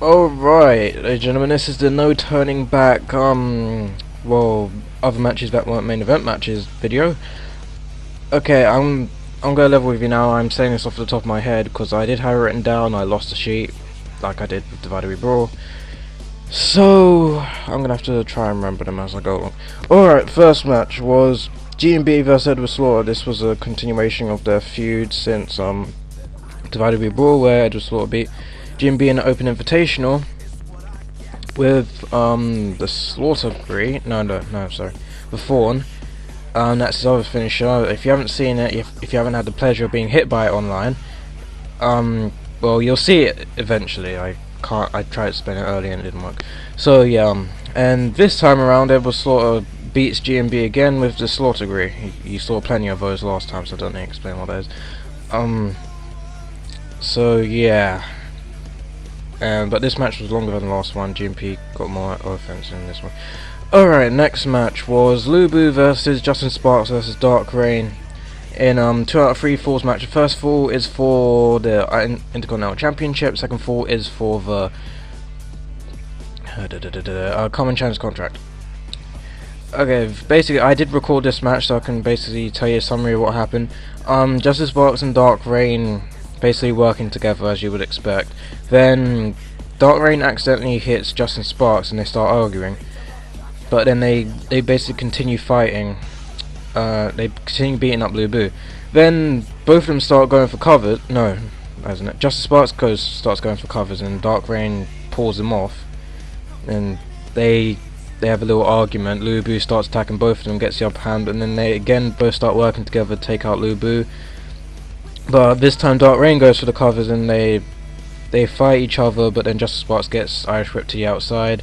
Alright, ladies and gentlemen, this is the no turning back, well, other matches that weren't main event matches video. Okay, I'm gonna level with you now. I'm saying this off the top of my head because I did have it written down. I lost the sheet, like I did with DIW Brawl. So, I'm gonna have to try and remember them as I go along. Alright, first match was G&B vs Edward Slaughter. This was a continuation of their feud since, DIW Brawl, where Edward Slaughter beat G&B in an open invitational with the Slaughter Tree. The Fawn. That's his other finisher. If you haven't seen it, if you haven't had the pleasure of being hit by it online, well, you'll see it eventually. I tried to explain it earlier and it didn't work. So yeah, and this time around, Edward Slaughter beats G&B again with the Slaughter Tree. You saw plenty of those last time, so I don't need to explain what that is. So yeah. But this match was longer than the last one. G&P got more offense in this one. Alright, next match was Lubu versus Justin Sparks versus Dark Reign in 2 out of 3 falls match. The first fall is for the Intercontinental Championship. Second fall is for the Common Chance contract. Okay, basically I did record this match, so I can basically tell you a summary of what happened. Justin Sparks and Dark Reign basically working together as you would expect. Then Dark Reign accidentally hits Justin Sparks and they start arguing. But then they basically continue fighting. They continue beating up Lubu. Then both of them start going for covers. No, isn't it? Justin Sparks starts going for covers and Dark Reign pulls him off. And they have a little argument. Lubu starts attacking both of them, gets the upper hand, and then they again both start working together to take out Lubu. But this time Dark Reign goes for the covers and they fight each other, but then Justin Sparks gets Irish whipped to the outside.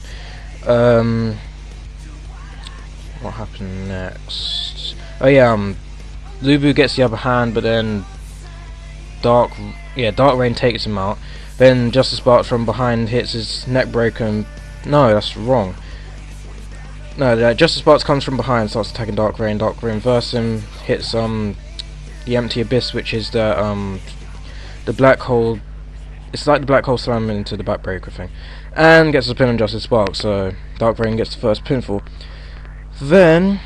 What happened next? Oh yeah, Lubu gets the upper hand, but then Dark Reign takes him out. Then Justin Sparks from behind hits his neck breaker and no, that's wrong. No, Justin Sparks comes from behind, starts attacking Dark Reign. Dark Reign versus him, hits the Empty Abyss, which is the black hole. It's like the black hole slam into the backbreaker thing, and gets a pin on Justin Sparks. So Dark Reign gets the first pinfall. Then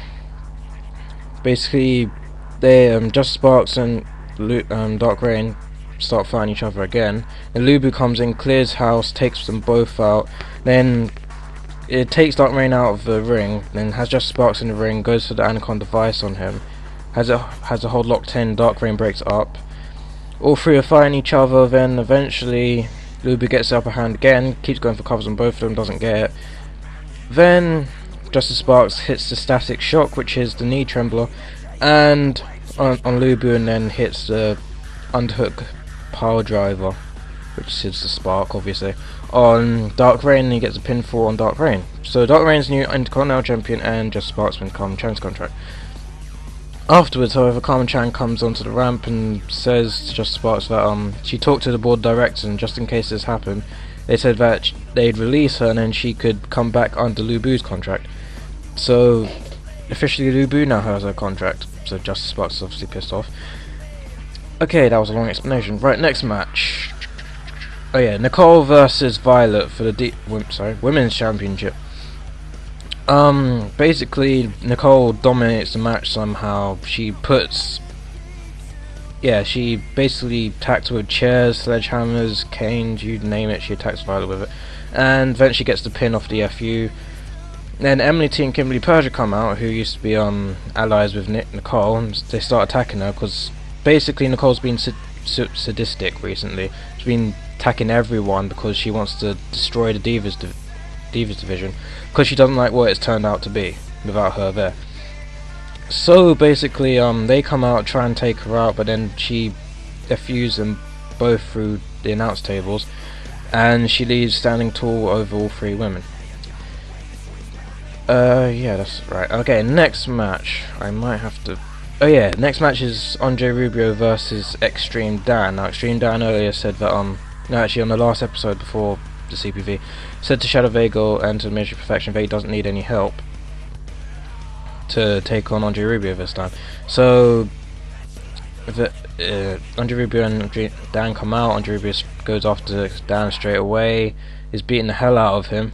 basically they Justin Sparks and Dark Reign start fighting each other again. And Lubu comes in, clears house, takes them both out. Then it takes Dark Reign out of the ring. Then has Justin Sparks in the ring, goes for the Anaconda device on him. Has a hold locked in. Dark Reign breaks up. All three are fighting each other. Then eventually Lubu gets the upper hand again. Keeps going for covers on both of them. Doesn't get it. Then Justin Sparks hits the Static Shock, which is the knee trembler, and on Lubu, and then hits the underhook power driver, which is the spark, obviously, on Dark Reign, and he gets a pinfall on Dark Reign. So Dark Reign's new Intercontinental Champion, and Justin Sparks wins Common Chance contract. Afterwards, however, Carmen Chan comes onto the ramp and says to Justin Sparks that she talked to the board directors, and just in case this happened, they said that they'd release her and then she could come back under Lubu's contract. So officially Lubu now has her contract. So Justin Sparks is obviously pissed off. Okay, that was a long explanation. Right, next match. Oh yeah, Nicole versus Violet for the Women's Championship. Basically Nicole dominates the match somehow. She basically attacks with chairs, sledgehammers, canes, you name it, she attacks Violet with it. And then she gets the pin off the FU. Then Emily T and Kimberly Persia come out, who used to be allies with Nicole, and they start attacking her because basically Nicole's been sadistic recently. She's been attacking everyone because she wants to destroy the Divas division because she doesn't like what it's turned out to be without her there. So basically they come out, try and take her out, but then she FUs them both through the announce tables, and she leaves standing tall over all three women. Yeah, that's right. Okay, next match. I might have to. Oh yeah, next match is Andre Rubio versus Extreme Dan. Now, Extreme Dan earlier said that no, actually on the last episode before the CPV, said to Shadow Vega and to Ministry of Perfection that he doesn't need any help to take on Andre Rubio this time. So Andre Rubio and Dan come out. Andre Rubio goes after Dan straight away, is beating the hell out of him,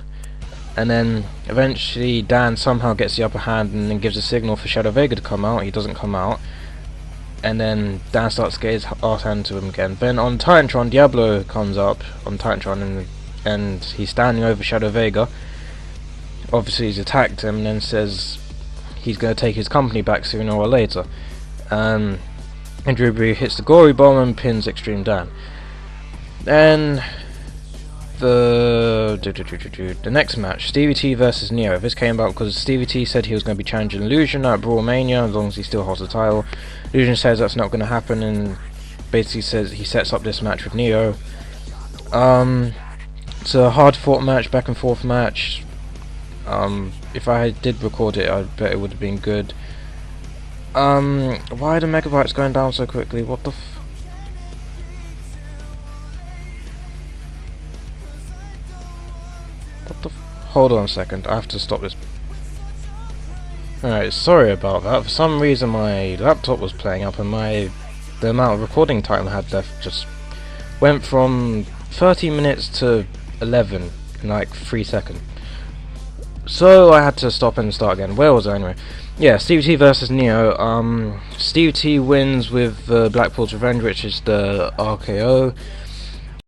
and then eventually Dan somehow gets the upper hand and then gives a signal for Shadow Vega to come out. He doesn't come out, and then Dan starts to get his ass handed to him again. Then on Titantron, Diablo comes up on Titantron and he's standing over Shadow Vega. Obviously he's attacked him and then says he's going to take his company back sooner or later. And Rubio hits the Gory Bomb and pins Extreme Dan. Then the next match, Stevie T versus Neo. This came about because Stevie T said he was going to be challenging Illusion at Brawl Mania as long as he still holds the title. Illusion says that's not going to happen and basically says he sets up this match with Neo. It's a hard fought match, back and forth match. If I did record it, I bet it would have been good. Why are the megabytes going down so quickly? What the hold on a second, I have to stop this. Alright, sorry about that. For some reason my laptop was playing up and the amount of recording time I had left just went from 30 minutes to 11 in like 3 seconds. So I had to stop and start again. Where was I anyway? Yeah, Stevie T versus Neo. Stevie T wins with Blackpool's Revenge, which is the RKO.